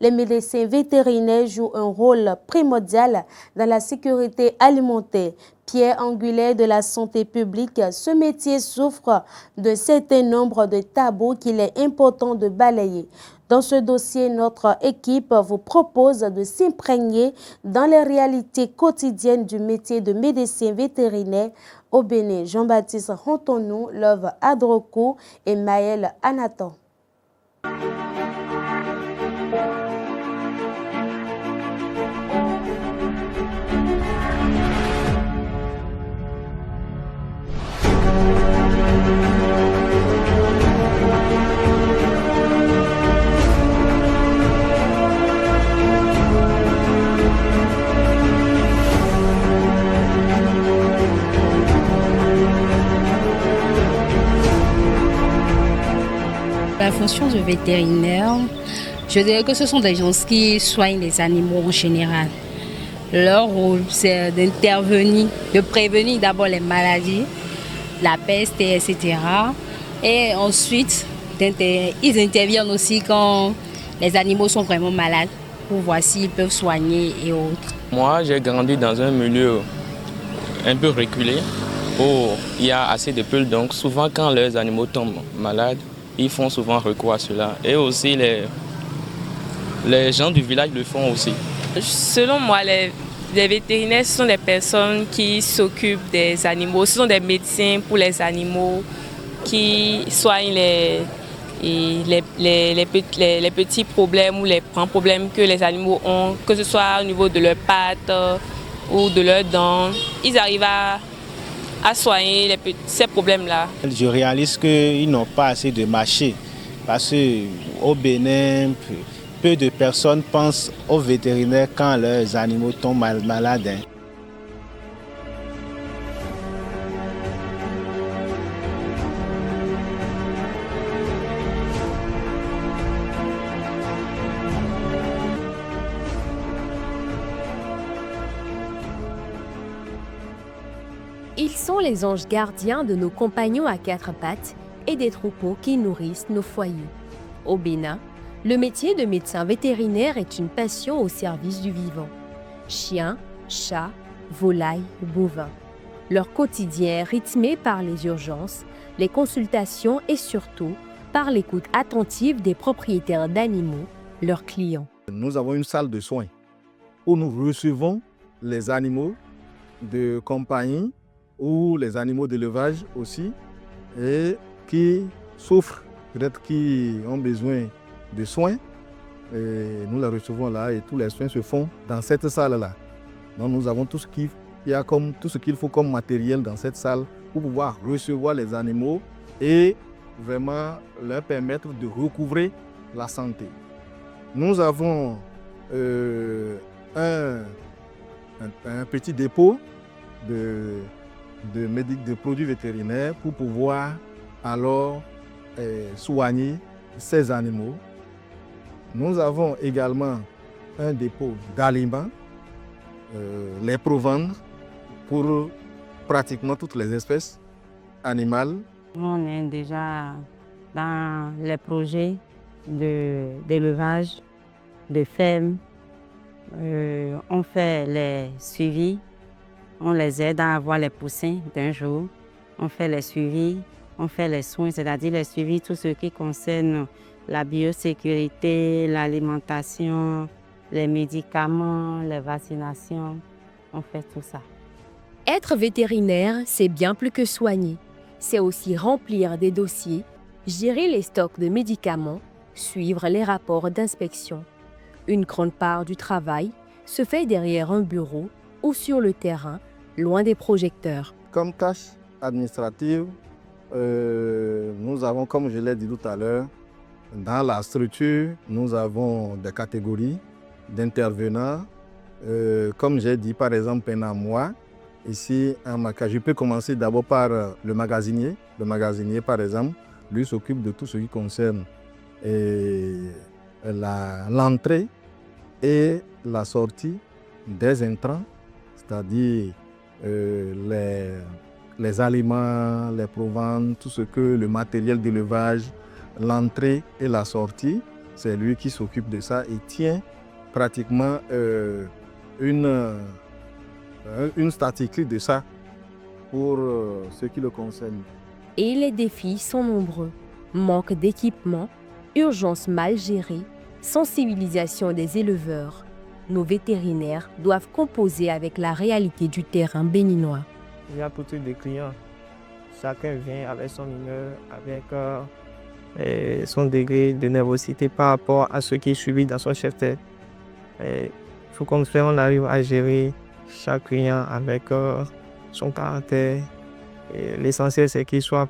Les médecins vétérinaires jouent un rôle primordial dans la sécurité alimentaire. Pierre angulaire de la santé publique, ce métier souffre d'un certain nombre de tabous qu'il est important de balayer. Dans ce dossier, notre équipe vous propose de s'imprégner dans les réalités quotidiennes du métier de médecin vétérinaire au Bénin. Jean-Baptiste Rontonou, Love Adroko et Maël Anaton. La fonction de vétérinaire, je dirais que ce sont des gens qui soignent les animaux en général. Leur rôle, c'est d'intervenir, de prévenir d'abord les maladies, la peste, etc. Et ensuite, ils interviennent aussi quand les animaux sont vraiment malades pour voir s'ils peuvent soigner et autres. Moi, j'ai grandi dans un milieu un peu reculé où il y a assez de poules. Donc souvent, quand leurs animaux tombent malades, ils font souvent recours à cela. Et aussi, les gens du village le font aussi. Selon moi, les vétérinaires, ce sont des personnes qui s'occupent des animaux. Ce sont des médecins pour les animaux qui soignent les petits problèmes ou les grands problèmes que les animaux ont, que ce soit au niveau de leurs pattes ou de leurs dents. Ils arrivent à soigner ces problèmes-là. Je réalise qu'ils n'ont pas assez de marché parce qu'au Bénin, peu de personnes pensent aux vétérinaires quand leurs animaux tombent malades. Ils sont les anges gardiens de nos compagnons à quatre pattes et des troupeaux qui nourrissent nos foyers. Au Bénin, le métier de médecin vétérinaire est une passion au service du vivant. Chiens, chats, volailles, bovins. Leur quotidien est rythmé par les urgences, les consultations et surtout par l'écoute attentive des propriétaires d'animaux, leurs clients. Nous avons une salle de soins où nous recevons les animaux de compagnie ou les animaux d'élevage aussi et qui souffrent, peut-être qui ont besoin de soins. Et nous les recevons là et tous les soins se font dans cette salle-là. Donc nous avons tout ce qu'il faut comme matériel dans cette salle pour pouvoir recevoir les animaux et vraiment leur permettre de recouvrer la santé. Nous avons un petit dépôt de produits vétérinaires pour pouvoir alors soigner ces animaux. Nous avons également un dépôt d'aliments, les provendre pour pratiquement toutes les espèces animales. On est déjà dans les projets d'élevage, de ferme. On fait les suivis. On les aide à avoir les poussins d'un jour. On fait les suivis, on fait les soins, c'est-à-dire les suivis, tout ce qui concerne la biosécurité, l'alimentation, les médicaments, les vaccinations. On fait tout ça. Être vétérinaire, c'est bien plus que soigner. C'est aussi remplir des dossiers, gérer les stocks de médicaments, suivre les rapports d'inspection. Une grande part du travail se fait derrière un bureau ou sur le terrain, loin des projecteurs. Comme tâche administrative, nous avons, comme je l'ai dit tout à l'heure, dans la structure, nous avons des catégories d'intervenants. Comme j'ai dit, par exemple, moi, ici, je peux commencer d'abord par le magasinier. Le magasinier, par exemple, lui s'occupe de tout ce qui concerne l'entrée et la sortie des intrants, c'est-à-dire les aliments, les proventes, tout ce que le matériel d'élevage, l'entrée et la sortie. c'est lui qui s'occupe de ça et tient pratiquement une statistique de ça pour ce qui le concerne. Et les défis sont nombreux. Manque d'équipement, urgence mal gérée, sensibilisation des éleveurs. Nos vétérinaires doivent composer avec la réalité du terrain béninois. Il y a pour tous les clients. Chacun vient avec son humeur, avec son degré de nervosité par rapport à ce qui est suivi dans son cheptel. Il faut comme ça on arrive à gérer chaque client avec son caractère. L'essentiel, c'est qu'il sorte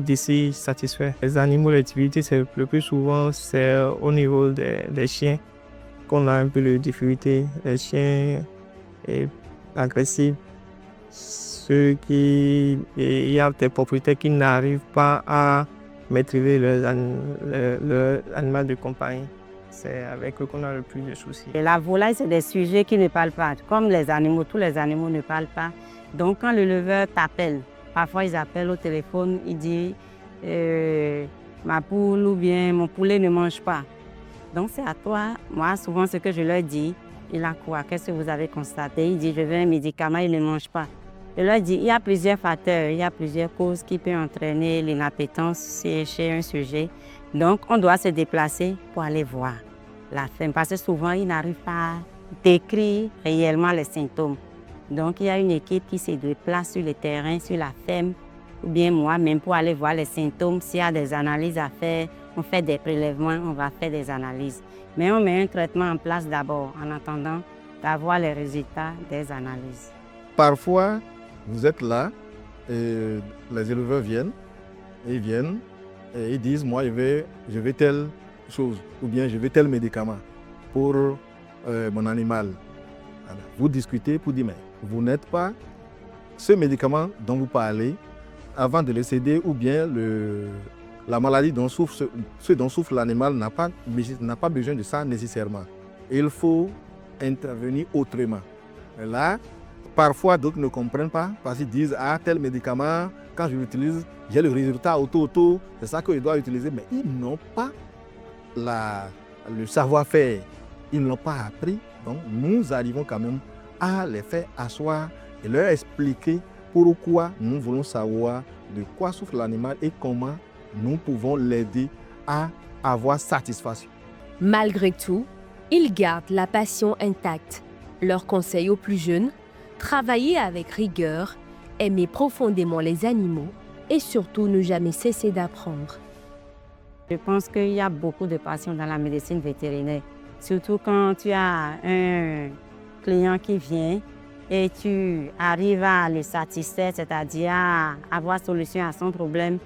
d'ici satisfait. Les animaux, l'activité, c'est le plus souvent, c'est au niveau des chiens qu'on a un peu de difficulté. Les chiens agressifs, il y a des propriétaires qui n'arrivent pas à maîtriser leur animal de compagnie. C'est avec eux qu'on a le plus de soucis. Et la volaille, c'est des sujets qui ne parlent pas. Comme les animaux, tous les animaux ne parlent pas. Donc quand le leveur t'appelle, parfois ils appellent au téléphone, ils disent ma poule ou bien mon poulet ne mange pas. Donc c'est à toi. Moi, souvent ce que je leur dis, il a quoi? Qu'est-ce que vous avez constaté? Il dit je veux un médicament, il ne mange pas. Je leur dis il y a plusieurs facteurs, il y a plusieurs causes qui peuvent entraîner l'inappétence chez un sujet. Donc on doit se déplacer pour aller voir la ferme parce que souvent ils n'arrivent pas à décrire réellement les symptômes. Donc il y a une équipe qui se déplace sur le terrain, sur la ferme, ou bien moi-même pour aller voir les symptômes. S'il y a des analyses à faire, on fait des prélèvements, on va faire des analyses. Mais on met un traitement en place d'abord en attendant d'avoir les résultats des analyses. Parfois, vous êtes là et les éleveurs viennent et ils disent moi je veux telle chose ou bien je veux tel médicament pour mon animal. Alors, vous discutez pour dire mais vous n'êtes pas ce médicament dont vous parlez avant de le céder ou bien la maladie dont souffre ce dont souffre l'animal n'a pas besoin de ça nécessairement. Il faut intervenir autrement. Et là, parfois, d'autres ne comprennent pas parce qu'ils disent « Ah, tel médicament, quand je l'utilise, j'ai le résultat auto, c'est ça que je dois utiliser. » Mais ils n'ont pas le savoir-faire. Ils ne l'ont pas appris. Donc, nous arrivons quand même à les faire asseoir et leur expliquer pourquoi nous voulons savoir de quoi souffre l'animal et comment nous pouvons l'aider à avoir satisfaction. Malgré tout, ils gardent la passion intacte. Leur conseil aux plus jeunes: travailler avec rigueur, aimer profondément les animaux et surtout ne jamais cesser d'apprendre. Je pense qu'il y a beaucoup de passion dans la médecine vétérinaire, surtout quand tu as un client qui vient et tu arrives à le satisfaire, c'est-à-dire à avoir solution à son problème.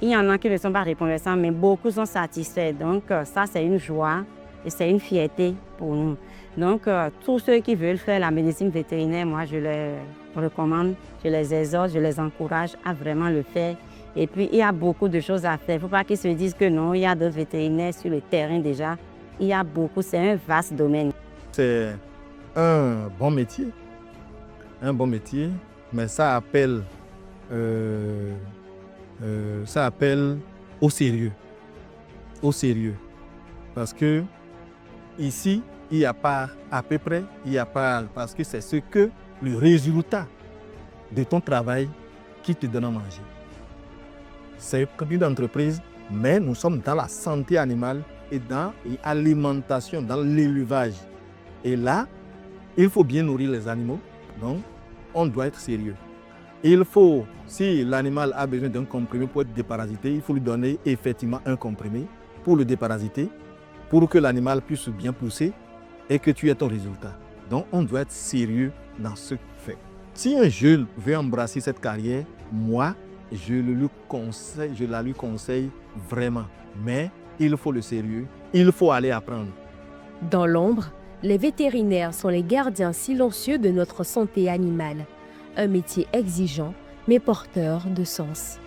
Il y en a qui ne sont pas reconnaissants, mais beaucoup sont satisfaits. Donc ça, c'est une joie et c'est une fierté pour nous. Donc, tous ceux qui veulent faire la médecine vétérinaire, moi, je les recommande, je les exhorte, je les encourage à vraiment le faire. Et puis, il y a beaucoup de choses à faire. Il ne faut pas qu'ils se disent que non, il y a d'autres vétérinaires sur le terrain déjà. Il y a beaucoup, c'est un vaste domaine. C'est un bon métier, mais ça appelle au sérieux. Parce que ici, il n'y a pas à peu près, parce que c'est ce que le résultat de ton travail qui te donne à manger. C'est comme une entreprise, mais nous sommes dans la santé animale et dans l'alimentation, dans l'élevage. Et là, il faut bien nourrir les animaux, donc on doit être sérieux. Il faut, si l'animal a besoin d'un comprimé pour être déparasité, il faut lui donner effectivement un comprimé pour le déparasiter, pour que l'animal puisse bien pousser et que tu aies ton résultat. Donc, on doit être sérieux dans ce fait. Si un jeune veut embrasser cette carrière, moi, je la lui conseille vraiment. Mais il faut le sérieux, il faut aller apprendre. Dans l'ombre, les vétérinaires sont les gardiens silencieux de notre santé animale. Un métier exigeant, mais porteur de sens.